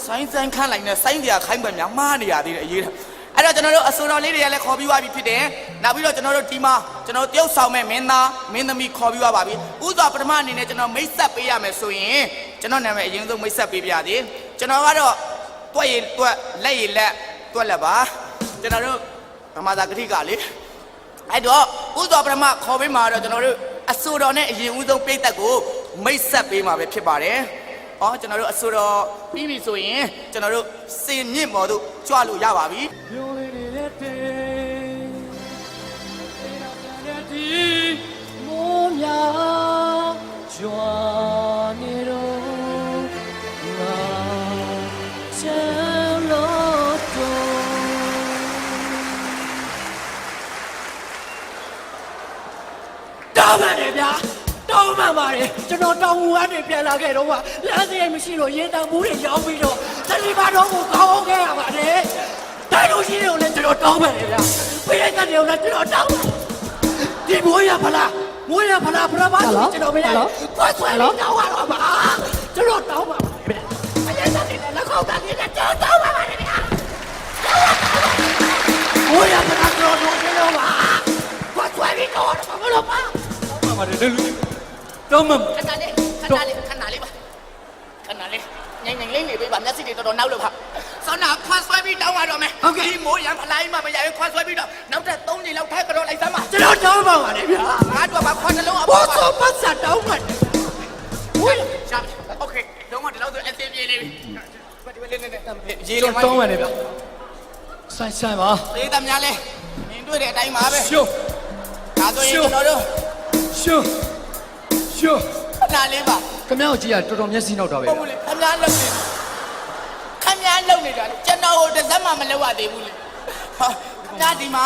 ဆိုင်းခန့်လိုက်နဲ့ဆိုင်းစရာခိုင်းပံများမှားနေရသေးတယ်အရေးအဲ့တော့ကျွန်တော်တို့အစိုးရလေးတွေကလည်းခေါ်ပြီးသွားပြီဖြစ်တယ်နောက်ပြီးတော့ကျွန်တော်တို့ဒီမှာကျွန်တော်တယောက်ဆောင်မဲ့မင်းသားမင်းသမီးခေါ်ပြီးသွားပါပြီဥစွာပထမအနေနဲ့ကျွန်တော်မိတ်ဆက်ပေးရမယ်ဆိုရင်ကျွန်တော်နာမည်အရင်ဆုံးမိတ်ဆက်ပေးပြသည်ကျွန်တော်ကတော့တွက်ရတွက်လက်ရလက်တွက်လက်ပါကျွန်တော်တို့ဗမာသာကတိကလေအဲ့တော့ဥစွာပထမခေါ်ပေးမှာတော့ကျွန်တော်တို့အစိုးရနဲ့အရင်ဦးဆုံးပြိသက်ကိုမိတ်ဆက်ပေးမှာပဲဖြစ်ပါတယ်ကျွန်တော်တို့အစိုးရပြီးပြီဆိုရင်ကျွန်တော်တို့စင်မြင့်ပေါ်သို့ကြွလို့ရပါပြီပြောလေးနေတဲ့တေဒီမိုးများကြွနေတော့ငါချမ်းလို့တောင်းပါတယ်ဗျာတောင်းမှန်ပါတယ်ကျွန်တော်တောင်းဝကနေပြန်လာခဲ့တော့ကလမ်းစရိတ်မရှိတော့ရေတံဘူးတွေရောင်းပြီးတော့တလီပါတော့ကိုကောင်းခဲ့ရပါတယ်တိုင်းလို့ရှိတယ်ကိုလည်းကျွန်တော်တောင်းပါတယ်ဗျာပြည့်တဲ့တယ်ကိုလည်းကျွန်တော်တောင်းဒီမိုးရဖလားဖရပါကျွန်တော်မရသွားဆွဲလို့တောင်းရတော့ပါကျွန်တော်တောင်းပါဗျာပြည့်တဲ့တယ်လည်းကောင်းတာကြီးကျွန်တော်တောင်းပါပါတယ်ဗျာမိုးရဖလားကျွန်တော်တို့ပါသွားဆွဲပြီးတော့မလို့ပါပါတယ်လေတော့မခဏလေးပါခဏလေးငိမ့်လေးနေပေးပါမျက်စိတွေတော်တော်နောက်လို့ပါစောနာခွာဆွဲပြီးတောင်းရတော့မယ်ဒီမိုးရံဖလိုက်မှမရဘူးခွာဆွဲပြီးတော့နောက်ထပ်3ချိန်လောက်ထိုက်ကြတော့လိုက်စမ်းပါကျွန်တော်တောင်းပါပါတယ်ဗျာငါတို့ကခွာနှလုံးအပေါ်ဆိုပတ်စတောင်းပါတယ်ဝေးရှာโอเคတော့ဒီလောက်ဆိုအသေးပြေးလေးပြီရေးလို့တောင်းပါတယ်ဗျာဆိုင်ပါသေးတယ်များလဲနင်တွေ့တဲ့အတိုင်းပါပဲရှုဒါဆိုရင်ကျွန်တော်တို့ရှုခဏလေးပါခင်ဗျားကိုကြည့်ရတော်တော်မျက်စိနောက်တာပဲဟုတ်ဘူးလေခင်ဗျားလုံနေတာကျွန်တော်ကိုတစ်စက်မှမလုပ်ရသေးဘူးလေဟာခင်ဗျားဒီမှာ